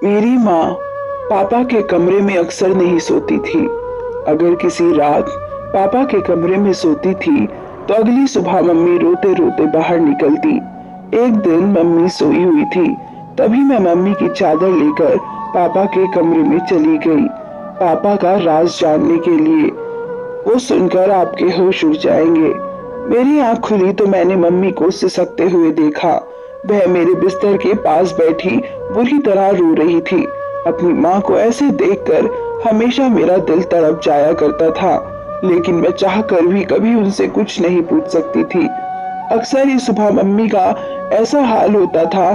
मेरी माँ पापा के कमरे में अक्सर नहीं सोती थी। अगर किसी रात पापा के कमरे में सोती थी तो अगली सुबह मम्मी रोते रोते बाहर निकलती। एक दिन मम्मी सोई हुई थी, तभी मैं मम्मी की चादर लेकर पापा के कमरे में चली गई, पापा का राज जानने के लिए। वो सुनकर आपके होश उड़ जाएंगे। मेरी आंख खुली तो मैंने मम्मी को सिसकते हुए देखा। वह मेरे बिस्तर के पास बैठी बुरी तरह रो रही थी। अपनी माँ को ऐसे देखकर हमेशा मेरा दिल तड़प जाया करता था, लेकिन मैं चाहकर भी कभी उनसे कुछ नहीं पूछ सकती थी। अक्सर ही सुबह मम्मी का ऐसा हाल होता था।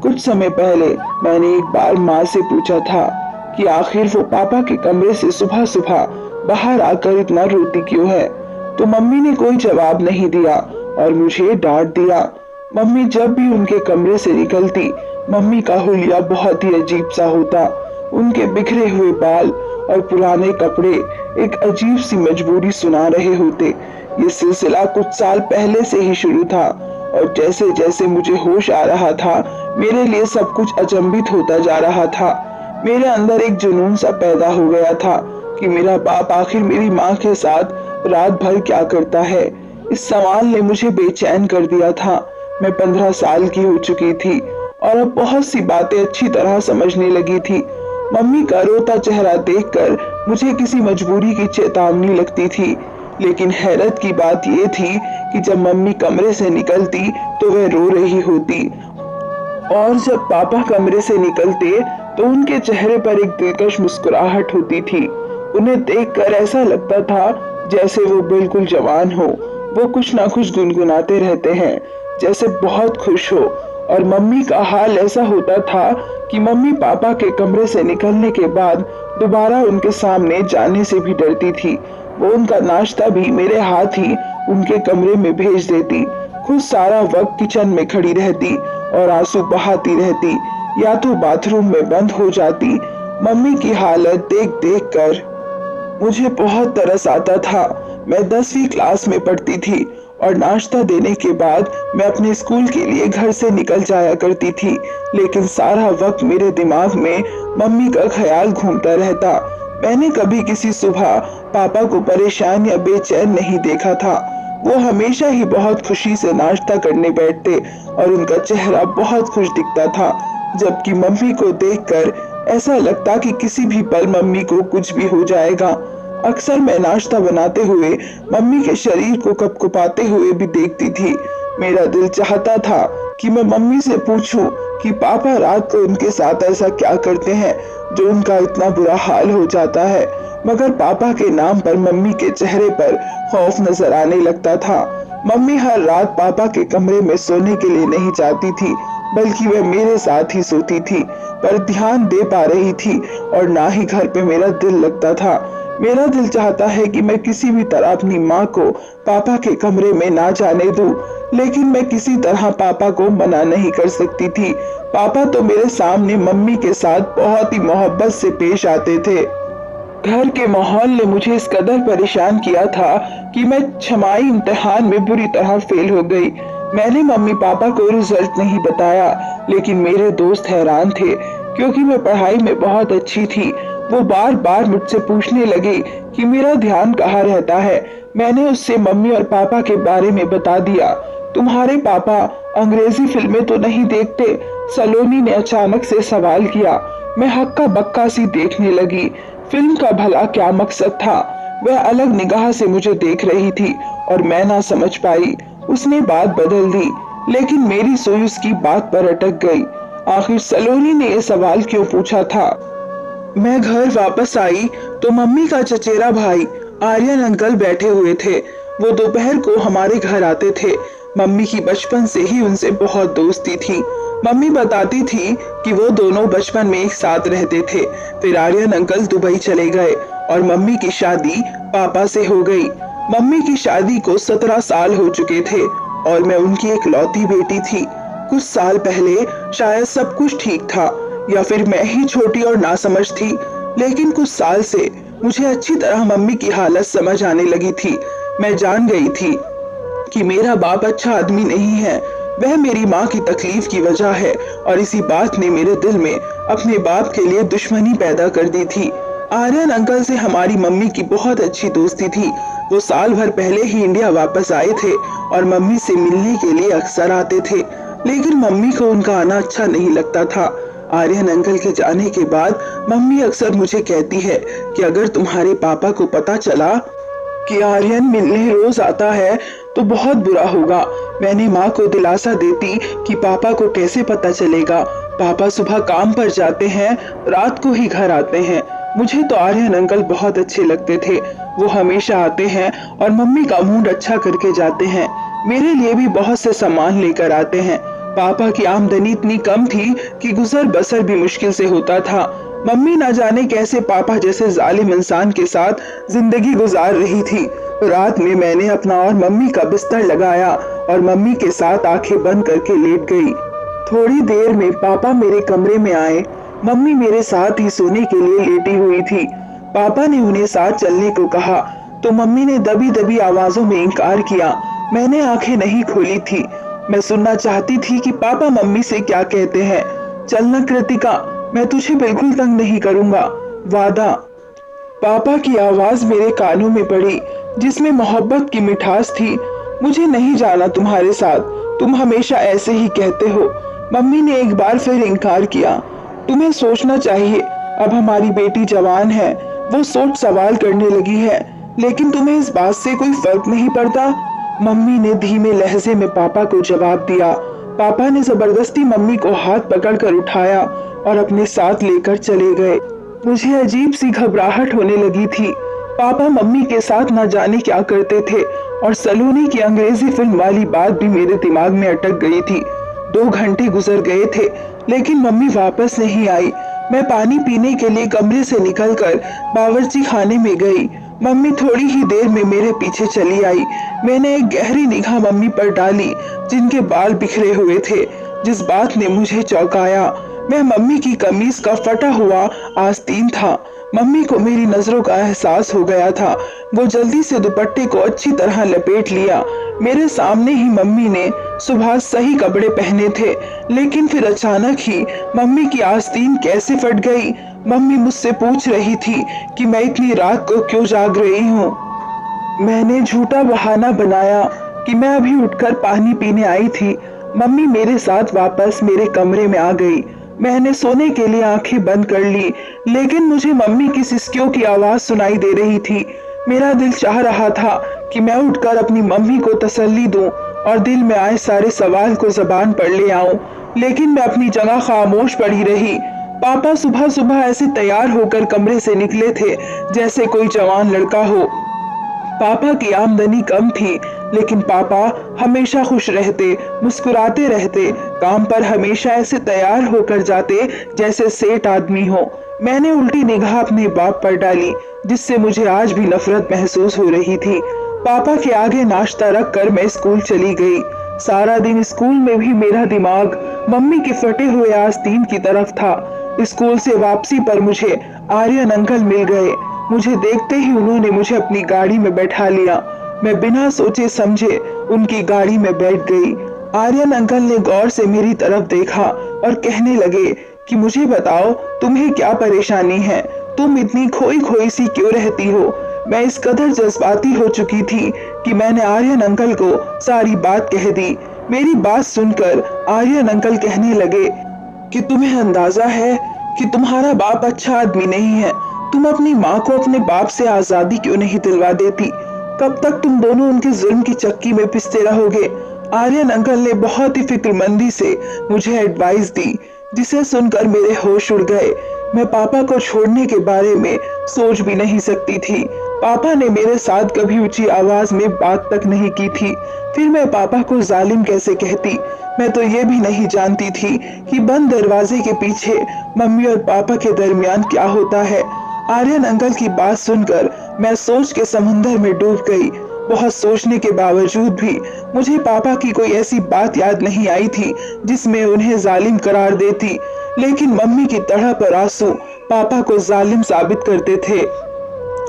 कुछ समय पहले मैंने एक बार माँ से पूछा था कि आखिर वो पापा के कमरे से सुबह सुबह बाहर आकर इतना रोती क्यों है, तो मम्मी ने कोई जवाब नहीं दिया और मुझे डांट दिया। मम्मी जब भी उनके कमरे से निकलती, मम्मी का हुलिया बहुत ही अजीब सा होता। उनके बिखरे हुए बाल और पुराने कपड़े एक अजीब सी मजबूरी सुना रहे होते। ये सिलसिला कुछ साल पहले से ही शुरू था और जैसे जैसे मुझे होश आ रहा था, मेरे लिए सब कुछ अचंभित होता जा रहा था। मेरे अंदर एक जुनून सा पैदा हो गया था कि मेरा बाप आखिर मेरी माँ के साथ रात भर क्या करता है। इस सवाल ने मुझे बेचैन कर दिया था। मैं 15 साल की हो चुकी थी और अब बहुत सी बातें अच्छी तरह समझने लगी थी। मम्मी का रोता चेहरा देखकर मुझे किसी मजबूरी की चेतावनी लगती थी, लेकिन हैरत की बात यह थी कि जब मम्मी कमरे से निकलती तो वह रो रही होती, और जब पापा कमरे से निकलते तो उनके चेहरे पर एक दिलकश मुस्कुराहट होती थी। उन्हें देखकर ऐसा लगता था जैसे वो बिल्कुल जवान हो। वो कुछ ना कुछ गुनगुनाते रहते हैं, जैसे बहुत खुश हो। और मम्मी का हाल ऐसा होता था कि मम्मी पापा के कमरे से निकलने के बाद दोबारा उनके सामने जाने से भी डरती थी। वो उनका नाश्ता भी मेरे हाथ ही उनके कमरे में भेज देती। खुद सारा वक्त किचन में खड़ी रहती और आंसू बहाती रहती, या तो बाथरूम में बंद हो जाती। मम्मी की हालत देख देख कर मुझे बहुत तरस आता था। मैं 10वीं क्लास में पढ़ती थी और नाश्ता देने के बाद मैं अपने स्कूल के लिए घर से निकल जाया करती थी, लेकिन सारा वक्त मेरे दिमाग में मम्मी का ख्याल घूमता रहता। मैंने कभी किसी सुबह पापा को परेशान या बेचैन नहीं देखा था। वो हमेशा ही बहुत खुशी से नाश्ता करने बैठते और उनका चेहरा बहुत खुश दिखता था, जबकि मम्मी को देखकर ऐसा लगता कि किसी भी पल मम्मी को कुछ भी हो जाएगा। अक्सर मैं नाश्ता बनाते हुए मम्मी के शरीर को कपकपाते हुए भी देखती थी। मेरा दिल चाहता था कि मैं मम्मी से पूछूं कि पापा रात को उनके साथ ऐसा क्या करते हैं जो उनका इतना बुरा हाल हो जाता है, मगर पापा के नाम पर मम्मी के चेहरे पर खौफ नजर आने लगता था। मम्मी हर रात पापा के कमरे में सोने के लिए नहीं जाती थी, बल्कि वह मेरे साथ ही सोती थी, पर ध्यान दे पा रही थी और ना ही घर पे मेरा दिल लगता था। मेरा दिल चाहता है कि मैं किसी भी तरह अपनी माँ को पापा के कमरे में ना जाने दूं, लेकिन मैं किसी तरह पापा को मना नहीं कर सकती थी। पापा तो मेरे सामने मम्मी के साथ बहुत ही मोहब्बत से पेश आते थे। घर के माहौल ने मुझे इस कदर परेशान किया था कि मैं छमाई इम्तिहान में बुरी तरह फेल हो गई। मैंने मम्मी पापा को रिजल्ट नहीं बताया, लेकिन मेरे दोस्त हैरान थे क्योंकि मैं पढ़ाई में बहुत अच्छी थी। वो बार बार मुझसे पूछने लगे कि मेरा ध्यान कहाँ रहता है। मैंने उससे मम्मी और पापा के बारे में बता दिया। तुम्हारे पापा अंग्रेजी फिल्में तो नहीं देखते? सलोनी ने अचानक से सवाल किया। मैं हक्का बक्का सी देखने लगी। फिल्म का भला क्या मकसद था? वह अलग निगाह से मुझे देख रही थी और मैं ना समझ पाई। उसने बात बदल दी, लेकिन मेरी सुई उसकी बात पर अटक गई। आखिर सलोनी ने यह सवाल क्यों पूछा था? मैं घर वापस आई तो मम्मी का चचेरा भाई आर्यन अंकल बैठे हुए थे। वो दोपहर को हमारे घर आते थे। मम्मी की बचपन से ही उनसे बहुत दोस्ती थी। मम्मी बताती थी कि वो दोनों बचपन में एक साथ रहते थे। फिर आर्यन अंकल दुबई चले गए और मम्मी की शादी पापा से हो गई। मम्मी की शादी को 17 साल हो चुके थे और मैं उनकी इकलौती बेटी थी। कुछ साल पहले शायद सब कुछ ठीक था, या फिर मैं ही छोटी और नासमझ थी, लेकिन कुछ साल से मुझे अच्छी तरह मम्मी की हालत समझ आने लगी थी। मैं जान गई थी कि मेरा बाप अच्छा आदमी नहीं है। वह मेरी माँ की तकलीफ की वजह है और इसी बात ने मेरे दिल में अपने बाप के लिए दुश्मनी पैदा कर दी थी। आर्यन अंकल से हमारी मम्मी की बहुत अच्छी दोस्ती थी। वो साल भर पहले ही इंडिया वापस आए थे और मम्मी से मिलने के लिए अक्सर आते थे, लेकिन मम्मी को उनका आना अच्छा नहीं लगता था। आर्यन अंकल के जाने के बाद मम्मी अक्सर मुझे कहती है कि अगर तुम्हारे पापा को पता चला कि आर्यन मिलने रोज आता है तो बहुत बुरा होगा। मैंने माँ को दिलासा देती कि पापा को कैसे पता चलेगा, पापा सुबह काम पर जाते हैं, रात को ही घर आते हैं। मुझे तो आर्यन अंकल बहुत अच्छे लगते थे। वो हमेशा आते हैं और मम्मी का मूड अच्छा करके जाते हैं। मेरे लिए भी बहुत से सामान लेकर आते हैं। पापा की आमदनी इतनी कम थी कि गुजर बसर भी मुश्किल से होता था। मम्मी ना जाने कैसे पापा जैसे जालिम इंसान के साथ जिंदगी गुजार रही थी। रात में मैंने अपना और मम्मी का बिस्तर लगाया और मम्मी के साथ आंखें बंद करके लेट गई। थोड़ी देर में पापा मेरे कमरे में आए। मम्मी मेरे साथ ही सोने के लिए लेटी हुई थी। पापा ने उन्हें साथ चलने को कहा तो मम्मी ने दबी दबी आवाजों में इनकार किया। मैंने आंखें नहीं खोली थी। मैं सुनना चाहती थी कि पापा मम्मी से क्या कहते हैं। चलना कृतिका, मैं तुझे बिल्कुल तंग नहीं करूंगा, वादा। पापा की आवाज मेरे कानों में पड़ी जिसमें मोहब्बत की मिठास थी। मुझे नहीं जाना तुम्हारे साथ, तुम हमेशा ऐसे ही कहते हो। मम्मी ने एक बार फिर इनकार किया। तुम्हें सोचना चाहिए, अब हमारी बेटी जवान है, वो सोच सवाल करने लगी है, लेकिन तुम्हें इस बात से कोई फर्क नहीं पड़ता। मम्मी ने धीमे लहजे में पापा को जवाब दिया। पापा ने जबरदस्ती मम्मी को हाथ पकड़कर उठाया और अपने साथ लेकर चले गए। मुझे अजीब सी घबराहट होने लगी थी। पापा मम्मी के साथ न जाने क्या करते थे और सलोनी की अंग्रेजी फिल्म वाली बात भी मेरे दिमाग में अटक गई थी। 2 घंटे गुजर गए थे लेकिन मम्मी वापस नहीं आई। मैं पानी पीने के लिए कमरे से निकलकर बावर्ची खाने में गई। मम्मी थोड़ी ही देर में मेरे पीछे चली आई। मैंने एक गहरी निगाह मम्मी पर डाली जिनके बाल बिखरे हुए थे, जिस बात ने मुझे चौंकाया। मैं मम्मी की कमीज का फटा हुआ आस्तीन था। मम्मी को मेरी नजरों का एहसास हो गया था। वो जल्दी से दुपट्टे को अच्छी तरह लपेट लिया। मेरे सामने ही मम्मी ने सुबह सही कपड़े पहने थे, लेकिन फिर अचानक ही मम्मी की आस्तीन कैसे फट गई। मम्मी मुझसे पूछ रही थी कि मैं इतनी रात को क्यों जाग रही हूँ। मैंने झूठा बहाना बनाया कि मैं अभी उठकर पानी पीने आई थी। मम्मी मेरे साथ वापस मेरे कमरे में आ गई। मैंने सोने के लिए आंखें बंद कर ली, लेकिन मुझे मम्मी की सिसकियों की आवाज सुनाई दे रही थी। मेरा दिल चाह रहा था कि मैं उठकर अपनी मम्मी को तसल्ली दूं और दिल में आए सारे सवाल को जबान पर ले आऊं, लेकिन मैं अपनी जगह खामोश पड़ी रही। पापा सुबह सुबह ऐसे तैयार होकर कमरे से निकले थे जैसे कोई जवान लड़का हो। पापा की आमदनी कम थी, लेकिन पापा हमेशा खुश रहते, मुस्कुराते रहते, काम पर हमेशा ऐसे तैयार होकर जाते जैसे सेठ आदमी हो। मैंने उल्टी निगाह अपने बाप पर डाली, जिससे मुझे आज भी नफरत महसूस हो रही थी। पापा के आगे नाश्ता रख कर मैं स्कूल चली गई। सारा दिन स्कूल में भी मेरा दिमाग मम्मी के फटे हुए आस्तीन की तरफ था। स्कूल से वापसी पर मुझे आर्यन अंकल मिल गए। मुझे देखते ही उन्होंने मुझे अपनी गाड़ी में बैठा लिया। मैं बिना सोचे समझे उनकी गाड़ी में बैठ गई। आर्यन अंकल ने गौर से मेरी तरफ देखा और कहने लगे कि मुझे बताओ, तुम्हें क्या परेशानी है, तुम इतनी खोई खोई सी क्यों रहती हो। मैं इस कदर जज्बाती हो चुकी थी कि मैंने आर्यन अंकल को सारी बात कह दी। मेरी बात सुनकर आर्यन अंकल कहने लगे कि तुम्हें अंदाजा है कि तुम्हारा बाप अच्छा आदमी नहीं है। तुम अपनी माँ को अपने बाप से आजादी क्यों नहीं दिलवा देती? कब तक तुम दोनों उनके जुल्म की चक्की में पिसते रहोगे? आर्यन अंकल ने बहुत ही फिक्रमंदी से मुझे एडवाइस दी, जिसे सुनकर मेरे होश उड़ गए। मैं पापा को छोड़ने के बारे में सोच भी नहीं सकती थी। पापा ने मेरे साथ कभी ऊंची आवाज में बात तक नहीं की थी। फिर मैं पापा को जालिम कैसे कहती? मैं तो ये भी नहीं जानती थी कि बंद दरवाजे के पीछे मम्मी और पापा के दरमियान क्या होता है। आर्यन अंकल की बात सुनकर मैं सोच के समुंदर में डूब गई। बहुत सोचने के बावजूद भी मुझे पापा की कोई ऐसी बात याद नहीं आई थी जिसमें उन्हें जालिम करार देती, लेकिन मम्मी की तरह पर आंसू पापा को जालिम साबित करते थे।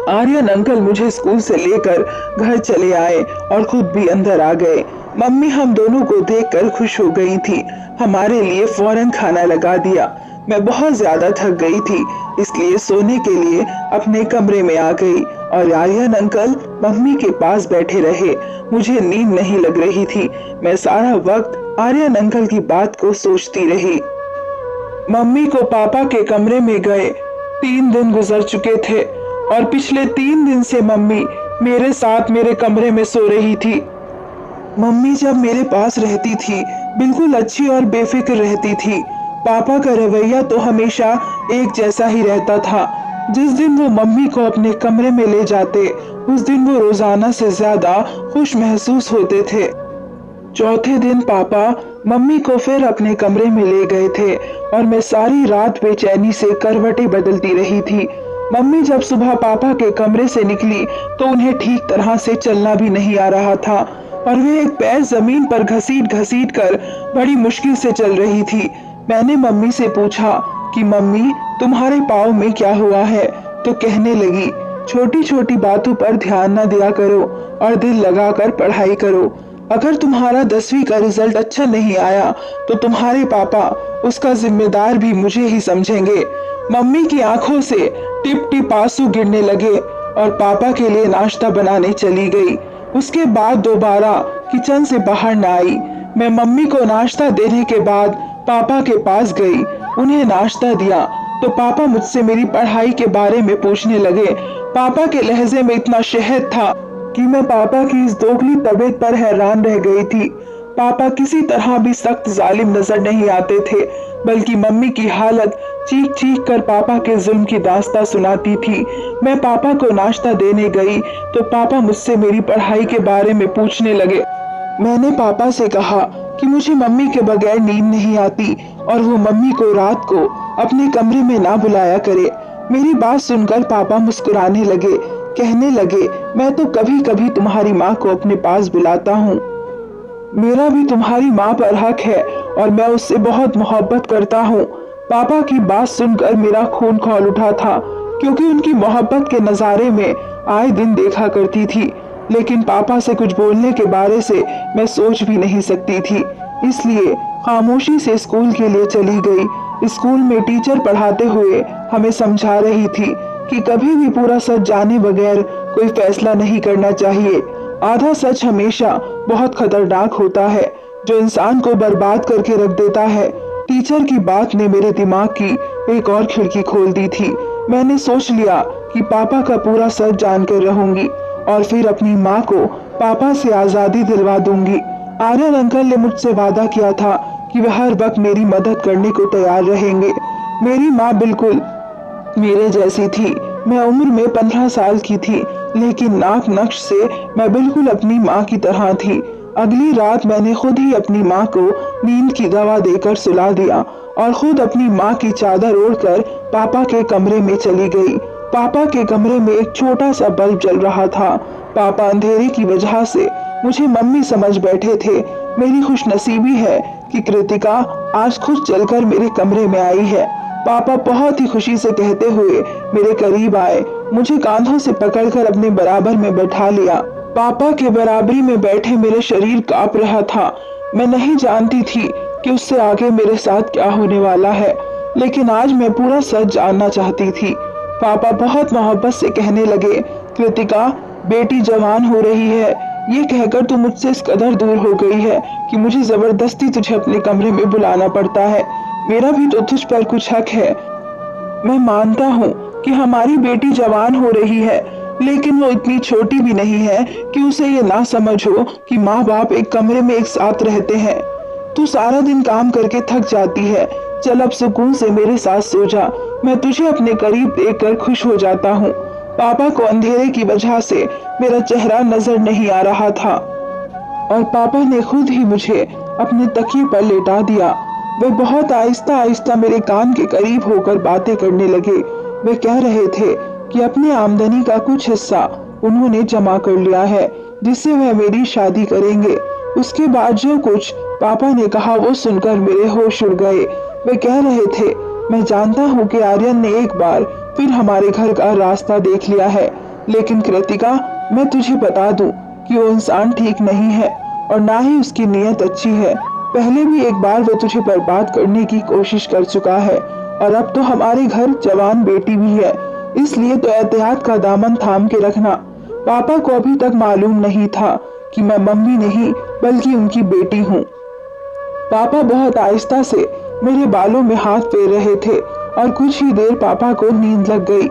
आर्यन अंकल मुझे स्कूल से लेकर घर चले आए और खुद भी अंदर आ गए। मम्मी हम दोनों को देखकर खुश हो गई थी। हमारे लिए फौरन खाना लगा दिया। मैं बहुत ज्यादा थक गई थी, इसलिए सोने के लिए अपने कमरे में आ गई और आर्यन अंकल मम्मी के पास बैठे रहे। मुझे नींद नहीं लग रही थी। मैं सारा वक्त आर्यन अंकल की बात को सोचती रही। मम्मी को पापा के कमरे में गए 3 दिन गुजर चुके थे और पिछले 3 दिन से मम्मी मेरे साथ मेरे कमरे में सो रही थी। मम्मी जब मेरे पास रहती थी बिल्कुल अच्छी और बेफिक्र रहती थी। पापा का रवैया तो हमेशा एक जैसा ही रहता था। जिस दिन वो मम्मी को अपने कमरे में ले जाते उस दिन वो रोजाना से ज्यादा खुश महसूस होते थे। चौथे दिन पापा मम्मी को फिर अपने कमरे में ले गए थे और मैं सारी रात बेचैनी से करवटें बदलती रही थी। मम्मी जब सुबह पापा के कमरे से निकली तो उन्हें ठीक तरह से चलना भी नहीं आ रहा था और वे एक पैर जमीन पर घसीट घसीट कर बड़ी मुश्किल से चल रही थी। मैंने मम्मी से पूछा कि मम्मी तुम्हारे पाँव में क्या हुआ है, तो कहने लगी छोटी छोटी बातों पर ध्यान न दिया करो और दिल लगाकर पढ़ाई करो। अगर तुम्हारा 10वीं का रिजल्ट अच्छा नहीं आया तो तुम्हारे पापा उसका जिम्मेदार भी मुझे ही समझेंगे। मम्मी की आंखों से टिप टिप आंसू गिरने लगे और पापा के लिए नाश्ता बनाने चली गई। उसके बाद दोबारा किचन से बाहर न आई। मैं मम्मी को नाश्ता देने के बाद पापा के पास गई, उन्हें नाश्ता दिया तो पापा मुझसे मेरी पढ़ाई के बारे में पूछने लगे। पापा के लहजे में इतना शहद था कि मैं पापा की इस दोगली तबीयत पर हैरान रह गई थी। पापा किसी तरह भी सख्त जालिम नजर नहीं आते थे, बल्कि मम्मी की हालत चीख चीख कर पापा के जुल्म की दास्तां सुनाती थी। मैं पापा को नाश्ता देने गई तो पापा मुझसे मेरी पढ़ाई के बारे में पूछने लगे। मैंने पापा से कहा कि मुझे मम्मी के बगैर नींद नहीं आती और वो मम्मी को रात को अपने कमरे में ना बुलाया करे। मेरी बात सुनकर पापा मुस्कुराने लगे, कहने लगे मैं तो कभी कभी तुम्हारी माँ को अपने पास बुलाता हूँ। मेरा भी तुम्हारी माँ पर हक है और मैं उससे बहुत मोहब्बत करता हूँ। पापा की बात सुनकर मेरा खून खौल उठा था, क्योंकि उनकी मोहब्बत के नजारे में आए दिन देखा करती थी, लेकिन पापा से कुछ बोलने के बारे से मैं सोच भी नहीं सकती थी। इसलिए खामोशी से स्कूल के लिए चली गई। स्कूल में टीचर पढ़ाते हुए हमें समझा रही थी कि कभी भी पूरा सच जाने बगैर कोई फैसला नहीं करना चाहिए। आधा सच हमेशा बहुत खतरनाक होता है, जो इंसान को बर्बाद करके रख देता है। टीचर की बात ने मेरे दिमाग की एक और खिड़की खोल दी थी। मैंने सोच लिया कि पापा का पूरा सच जानकर रहूंगी और फिर अपनी माँ को पापा से आजादी दिलवा दूंगी। आर्यन अंकल ने मुझसे वादा किया था कि वह हर वक्त मेरी मदद करने को तैयार रहेंगे। मेरी माँ बिल्कुल मेरे जैसी थी। मैं उम्र में 15 साल की थी, लेकिन नाक नक्श से मैं बिल्कुल अपनी माँ की तरह थी। अगली रात मैंने खुद ही अपनी माँ को नींद की दवा देकर सुला दिया और खुद अपनी माँ की चादर ओढ़कर पापा के कमरे में चली गई। पापा के कमरे में एक छोटा सा बल्ब जल रहा था। पापा अंधेरे की वजह से मुझे मम्मी समझ बैठे थे। मेरी खुशनसीबी है कि कृतिका आज खुद चलकर मेरे कमरे में आई है। पापा बहुत ही खुशी से कहते हुए मेरे करीब आए, मुझे कांधों से पकड़कर अपने बराबर में बैठा लिया। पापा के बराबरी में बैठे मेरे शरीर कांप रहा था। मैं नहीं जानती थी कि उससे आगे मेरे साथ क्या होने वाला है, लेकिन आज मैं पूरा सच जानना चाहती थी। पापा बहुत मोहब्बत से कहने लगे, कृतिका बेटी जवान हो रही है, ये कहकर तू मुझसे इस कदर दूर हो गई है कि मुझे जबरदस्ती तुझे अपने कमरे में बुलाना पड़ता है। मेरा भी तो तुझ पर कुछ हक है। मैं मानता हूँ कि हमारी बेटी जवान हो रही है, लेकिन वो इतनी छोटी भी नहीं है कि उसे ये ना समझ हो कि माँ बाप एक कमरे में एक साथ रहते हैं। तू सारा दिन काम करके थक जाती है, चल अब सुकून से मेरे साथ सो जा। मैं तुझे अपने करीब देखकर खुश हो जाता हूँ। पापा को अंधेरे की वजह से मेरा चेहरा नजर नहीं आ रहा था और पापा ने खुद ही मुझे अपने तकिए पर लेटा दिया। वे बहुत आहिस्ता आहिस्ता मेरे कान के करीब होकर बातें करने लगे। वे कह रहे थे कि अपनी आमदनी का कुछ हिस्सा उन्होंने जमा कर लिया है, जिससे वह मेरी शादी करेंगे। उसके बाद जो कुछ पापा ने कहा वो सुनकर मेरे होश उड़ गए। वे कह रहे थे, मैं जानता हूँ कि आर्यन ने एक बार फिर हमारे घर का रास्ता देख लिया है, लेकिन कृतिका मैं तुझे बता दूं कि वो इंसान ठीक नहीं है। और ना ही उसकी नीयत अच्छी है। पहले भी एक बार वो तुझे बर्बाद करने की कोशिश कर चुका है और अब तो हमारे घर जवान बेटी भी है, इसलिए तो एहतियात का दामन थाम के रखना। पापा को अभी तक मालूम नहीं था कि मैं मम्मी नहीं बल्कि उनकी बेटी हूँ। पापा बहुत आहिस्ता से मेरे बालों में हाथ फेर रहे थे और कुछ ही देर पापा को नींद लग गई।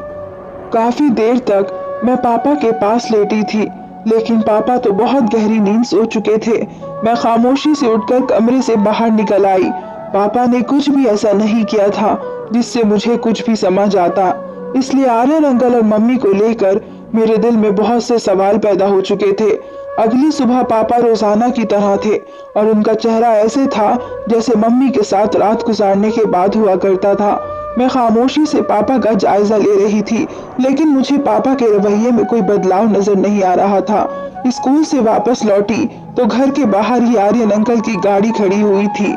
काफी देर तक मैं पापा के पास लेटी थी, लेकिन पापा तो बहुत गहरी नींद सो चुके थे। मैं खामोशी से उठकर कमरे से बाहर निकल आई। पापा ने कुछ भी ऐसा नहीं किया था जिससे मुझे कुछ भी समझ आता, इसलिए आर्यन अंकल और मम्मी को लेकर मेरे दिल में बहुत से सवाल पैदा हो चुके थे। अगली सुबह पापा रोजाना की तरह थे और उनका चेहरा ऐसे था जैसे मम्मी के साथ रात गुजारने के बाद हुआ करता था। मैं खामोशी से पापा का जायजा ले रही थी, लेकिन मुझे पापा के रवैये में कोई बदलाव नजर नहीं आ रहा था। स्कूल से वापस लौटी तो घर के बाहर ही आर्यन अंकल की गाड़ी खड़ी हुई थी।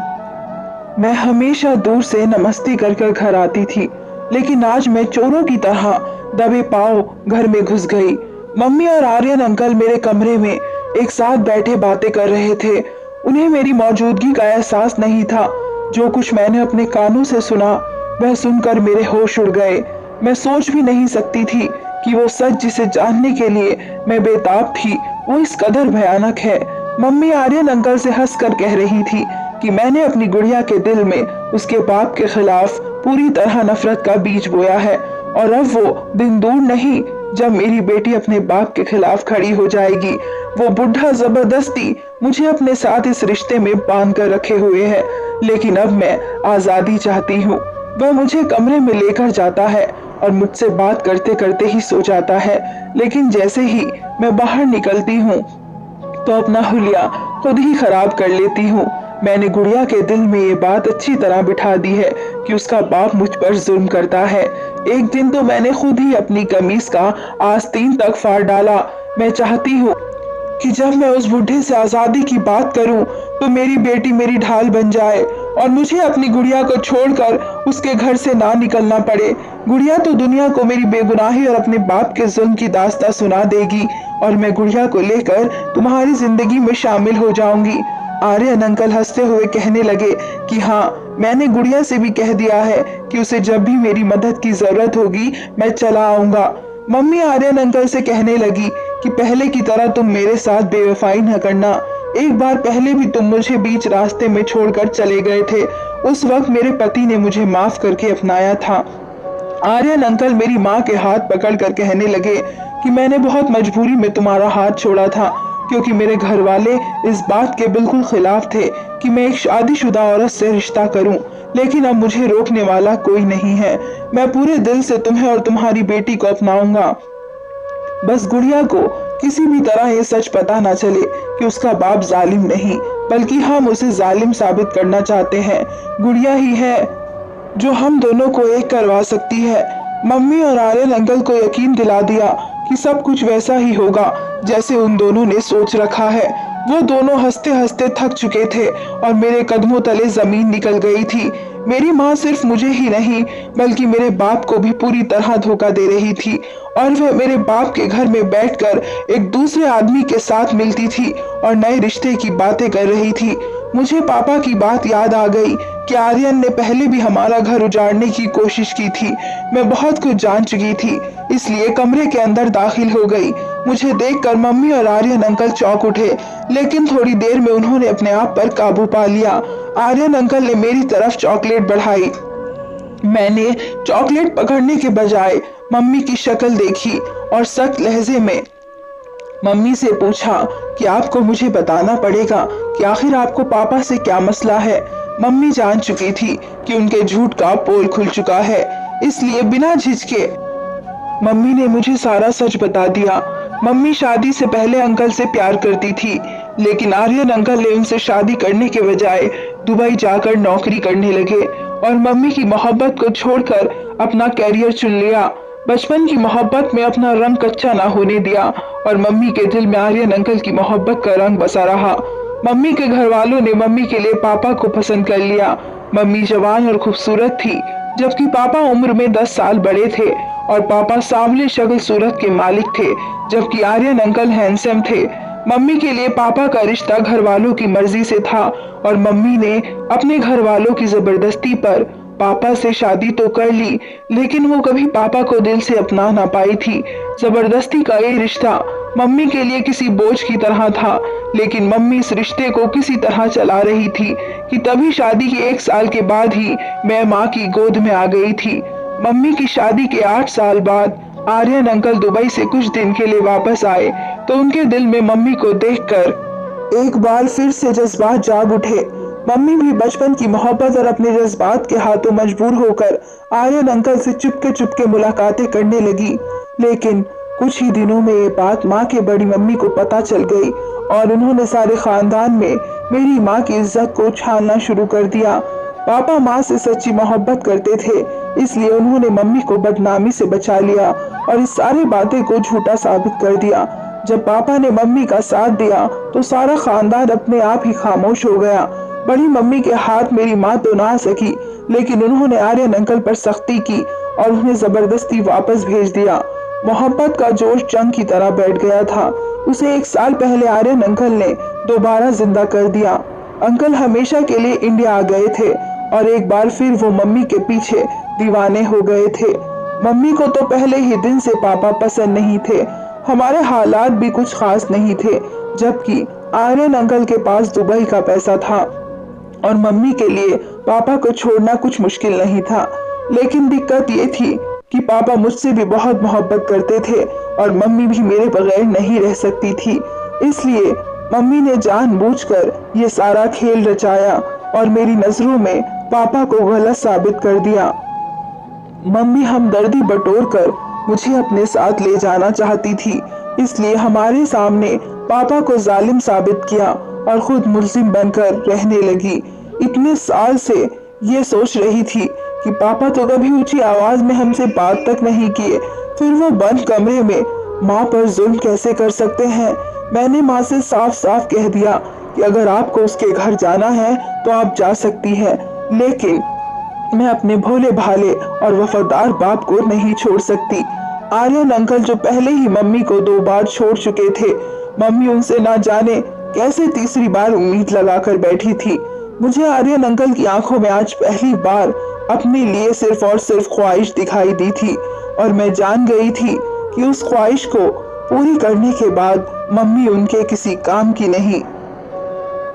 मैं हमेशा दूर से नमस्ते कर कर घर आती थी, लेकिन आज मैं चोरों की तरह दबे पांव घर में घुस गई। मम्मी और आर्यन अंकल मेरे कमरे में एक साथ बैठे बातें कर रहे थे। उन्हें मेरी मौजूदगी का एहसास नहीं था। जो कुछ मैंने अपने कानों से सुना वह सुनकर मेरे होश उड़ गए। मैं सोच भी नहीं सकती थी कि वो सच जिसे जानने के लिए मैं बेताब थी वो इस कदर भयानक है। मम्मी आर्यन अंकल से हंसकर कह रही थी कि मैंने अपनी गुड़िया के दिल में उसके बाप के खिलाफ पूरी तरह नफरत का बीज बोया है और अब वो दिन दूर नहीं जब मेरी बेटी अपने बाप के खिलाफ खड़ी हो जाएगी। वो बुढ़ा जबरदस्ती मुझे अपने साथ इस रिश्ते में बांध कर रखे हुए है, लेकिन अब मैं आजादी चाहती हूँ। वह मुझे कमरे में लेकर जाता है और मुझसे बात करते करते ही सो जाता है, लेकिन जैसे ही मैं बाहर निकलती हूँ तो अपना हुलिया खुद ही खराब कर लेती हूँ। मैंने गुड़िया के दिल में ये बात अच्छी तरह बिठा दी है कि उसका बाप मुझ पर जुल्म करता है। एक दिन तो मैंने खुद ही अपनी कमीज का आस्तीन तक फाड़ डाला। मैं चाहती हूँ कि जब मैं उस बुढ़े से आजादी की बात करूं तो मेरी बेटी मेरी ढाल बन जाए और मुझे अपनी गुड़िया को छोड़कर उसके घर से ना निकलना पड़े। गुड़िया तो दुनिया को मेरी बेगुनाही और अपने बाप के जुल्म की दास्तां सुना देगी और मैं गुड़िया को लेकर तुम्हारी जिंदगी में शामिल हो जाऊंगी। आर्यन अंकल हंसते हुए कहने लगे कि हाँ, मैंने गुड़िया से भी कह दिया है कि उसे जब भी मेरी मदद की जरूरत होगी मैं चला आऊंगा। मम्मी आर्यन अंकल से कहने लगी कि पहले की तरह तुम मेरे साथ बेवफाई न करना। एक बार पहले भी तुम मुझे बीच रास्ते में छोड़कर चले गए थे। उस वक्त मेरे पति ने मुझे माफ करके अपनाया था। आर्यन अंकल मेरी माँ के हाथ पकड़कर कहने लगे कि मैंने बहुत मजबूरी में तुम्हारा हाथ छोड़ा था, क्योंकि मेरे घर वाले इस बात के बिल्कुल खिलाफ थे कि मैं एक शादीशुदा औरत से रिश्ता करूं, लेकिन अब मुझे रोकने वाला कोई नहीं है। मैं पूरे दिल से तुम्हें और तुम्हारी बेटी को अपनाऊंगा। बस गुड़िया को किसी भी तरह ये सच पता ना चले कि उसका बाप जालिम नहीं बल्कि हम उसे जालिम साबित करना चाहते हैं। गुड़िया ही है जो हम दोनों को एक करवा सकती है। मम्मी और आर्यन अंकल को यकीन दिला दिया कि सब कुछ वैसा ही होगा जैसे उन दोनों ने सोच रखा है। वो दोनों हंसते हंसते थक चुके थे और मेरे कदमों तले जमीन निकल गई थी। मेरी माँ सिर्फ मुझे ही नहीं बल्कि मेरे बाप को भी पूरी तरह धोखा दे रही थी और वह मेरे बाप के घर में बैठकर एक दूसरे आदमी के साथ मिलती थी और नए रिश्ते की बातें कर रही थी। मुझे पापा की बात याद आ गई कि आर्यन ने पहले भी हमारा घर उजाड़ने की कोशिश की थी। मैं बहुत कुछ जान चुकी थी, इसलिए कमरे के अंदर दाखिल हो गई। मुझे देखकर मम्मी और आर्यन अंकल चौंक उठे, लेकिन थोड़ी देर में उन्होंने अपने आप पर काबू पा लिया। आर्यन अंकल ने मेरी तरफ चॉकलेट बढ़ाई। मैंने चॉकलेट पकड़ने के बजाय मम्मी की शक्ल देखी और सख्त लहजे में मम्मी से पूछा कि आपको मुझे बताना पड़ेगा कि आखिर आपको पापा से क्या मसला है। मम्मी जान चुकी थी कि उनके झूठ का पोल खुल चुका है, इसलिए बिना झिझके मम्मी ने मुझे सारा सच बता दिया। मम्मी शादी से पहले अंकल से प्यार करती थी, लेकिन आर्यन अंकल ने उनसे शादी करने के बजाय दुबई जाकर नौकरी करने लगे और मम्मी की मोहब्बत को छोड़कर अपना कैरियर चुन लिया। बचपन की मोहब्बत में अपना रंग कच्चा ना होने दिया और मम्मी के दिल में आर्यन अंकल की मोहब्बत का रंग बसा रहा। मम्मी के घर वालों ने मम्मी के लिए पापा को पसंद कर लिया। मम्मी जवान और खूबसूरत थी, जबकि पापा उम्र में 10 साल बड़े थे और पापा सांवले शक्ल सूरत के मालिक थे, जबकि आर्यन अंकल हैंडसम थे। मम्मी के लिए पापा का रिश्ता घर वालों की मर्जी से था और मम्मी ने अपने घर वालों की जबरदस्ती पर पापा से शादी तो कर ली, लेकिन वो कभी पापा को दिल से अपना ना पाई थी। जबरदस्ती का ये रिश्ता मम्मी के लिए किसी बोझ की तरह था, लेकिन मम्मी इस रिश्ते को किसी तरह चला रही थी कि तभी शादी के 1 साल के बाद ही मैं माँ की गोद में आ गई थी। मम्मी की शादी के 8 साल बाद आर्यन अंकल दुबई से कुछ दिन के लिए वापस आए तो उनके दिल में मम्मी को देखकर एक बार फिर से जज्बात जाग उठे। मम्मी भी बचपन की मोहब्बत और अपने जज्बात के हाथों मजबूर होकर आर्यन अंकल से चुपके मुलाकातें करने लगी। लेकिन कुछ ही दिनों में ये बात माँ के बड़ी मम्मी को पता चल गई और उन्होंने सारे खानदान में मेरी माँ की इज्जत को उछालना शुरू कर दिया। पापा माँ से सच्ची मोहब्बत करते थे, इसलिए उन्होंने मम्मी को बदनामी से बचा लिया और इस सारी बातें को झूठा साबित कर दिया। जब पापा ने मम्मी का साथ दिया तो सारा खानदान अपने आप ही खामोश हो गया। बड़ी मम्मी के हाथ मेरी माँ तो ना आ सकी, लेकिन उन्होंने आर्यन अंकल पर सख्ती की और उन्हें जबरदस्ती वापस भेज दिया। मोहब्बत का जोश जंग की तरह बैठ गया था। उसे 1 साल पहले आर्यन अंकल ने दोबारा जिंदा कर दिया। अंकल हमेशा के लिए इंडिया आ गए थे और एक बार फिर वो मम्मी के पीछे दीवाने हो गए थे। मम्मी को तो पहले ही दिन से पापा पसंद नहीं थे। हमारे हालात भी कुछ खास नहीं थे, जबकि आर्यन अंकल के पास दुबई का पैसा था और मम्मी के लिए पापा को छोड़ना कुछ मुश्किल नहीं था। लेकिन दिक्कत ये थी कि पापा मुझसे भी बहुत मोहब्बत करते थे और मम्मी भी मेरे बगैर नहीं रह सकती थी। इसलिए मम्मी ने जानबूझकर ये सारा खेल रचाया और मेरी नजरों में पापा को गलत साबित कर दिया। मम्मी हमदर्दी बटोरकर मुझे अपने साथ ले जाना चाहती थी, इसलिए हमारे सामने पापा को जालिम साबित किया और खुद मुल्जिम बनकर रहने लगी। इतने साल से ये सोच रही थी कि पापा तो कभी ऊंची आवाज में हमसे बात तक नहीं किए, फिर वो बंद कमरे में माँ पर जुल्म कैसे कर सकते हैं। मैंने माँ से साफ साफ कह दिया कि अगर आपको उसके घर जाना है तो आप जा सकती हैं, लेकिन मैं अपने भोले भाले और वफादार बाप को नहीं छोड़ सकती। आर्यन अंकल जो पहले ही मम्मी को 2 बार छोड़ चुके थे, मम्मी उनसे ना जाने कैसे तीसरी बार उम्मीद लगाकर बैठी थी। मुझे आर्यन अंकल की आंखों में आज पहली बार अपने लिए सिर्फ और सिर्फ ख्वाहिश दिखाई दी थी और मैं जान गई थी कि उस ख्वाहिश को पूरी करने के बाद मम्मी उनके किसी काम की नहीं।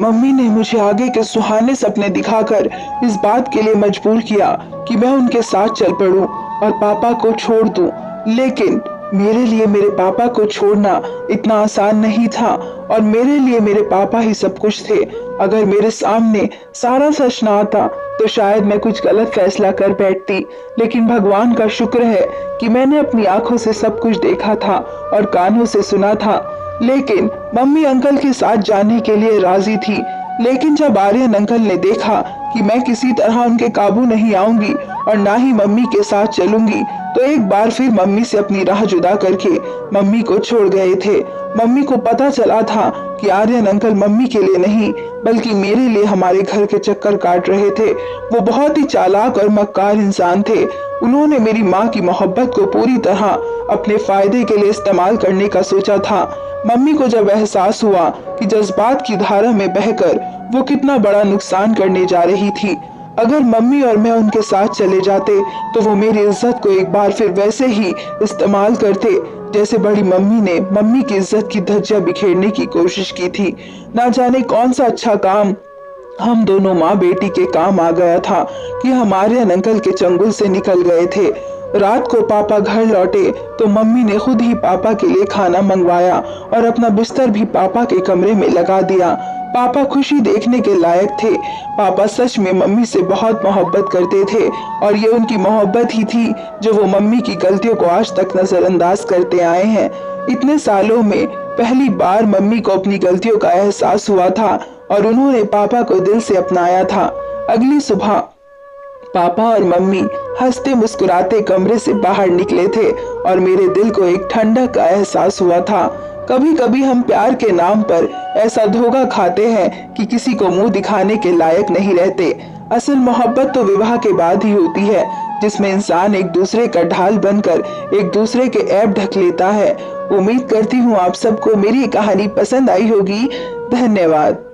मम्मी ने मुझे आगे के सुहाने सपने दिखाकर इस बात के लिए मजबूर किया कि मैं उनके साथ चल पड़ूं और पापा को छोड़ दूं, लेकिन मेरे लिए मेरे पापा को छोड़ना इतना आसान नहीं था और मेरे लिए मेरे पापा ही सब कुछ थे। अगर मेरे सामने सारा सच ना आता तो शायद मैं कुछ गलत फैसला कर बैठती, लेकिन भगवान का शुक्र है कि मैंने अपनी आंखों से सब कुछ देखा था और कानों से सुना था। लेकिन मम्मी अंकल के साथ जाने के लिए राजी थी, लेकिन जब आर्यन अंकल ने देखा कि मैं किसी तरह उनके काबू नहीं आऊंगी और ना ही मम्मी के साथ चलूंगी, तो एक बार फिर मम्मी से अपनी राह जुदा करके मम्मी को छोड़ गए थे। मम्मी को पता चला था कि आर्यन अंकल मम्मी के लिए नहीं बल्कि मेरे लिए हमारे घर के चक्कर काट रहे थे। वो बहुत ही चालाक और मक्कार इंसान थे। उन्होंने मेरी माँ की मोहब्बत को पूरी तरह अपने फायदे के लिए इस्तेमाल करने का सोचा था। मम्मी को जब एहसास हुआ कि जज्बात की धारा में बहकर वो कितना बड़ा नुकसान करने जा रही थी, अगर मम्मी और मैं उनके साथ चले जाते तो वो मेरी इज्जत को एक बार फिर वैसे ही इस्तेमाल करते जैसे बड़ी मम्मी ने मम्मी की इज्जत की धज्जियां बिखेरने की कोशिश की थी। ना जाने कौन सा अच्छा काम हम दोनों माँ बेटी के काम आ गया था कि हमारे अंकल के चंगुल से निकल गए थे। रात को पापा घर लौटे तो मम्मी ने खुद ही पापा के लिए खाना मंगवाया और अपना बिस्तर भी पापा के कमरे में लगा दिया। पापा खुशी देखने के लायक थे। पापा सच में मम्मी से बहुत मोहब्बत करते थे और ये उनकी मोहब्बत ही थी जो वो मम्मी की गलतियों को आज तक नजरअंदाज करते आए हैं। इतने सालों में पहली बार मम्मी को अपनी गलतियों का एहसास हुआ था और उन्होंने पापा को दिल से अपनाया था। अगली सुबह पापा और मम्मी हंसते मुस्कुराते कमरे से बाहर निकले थे और मेरे दिल को एक ठंडक का एहसास हुआ था। कभी कभी हम प्यार के नाम पर ऐसा धोखा खाते हैं कि किसी को मुंह दिखाने के लायक नहीं रहते। असल मोहब्बत तो विवाह के बाद ही होती है, जिसमें इंसान एक दूसरे का ढाल बनकर एक दूसरे के ऐब ढक लेता है। उम्मीद करती हूँ आप सबको मेरी कहानी पसंद आई होगी। धन्यवाद।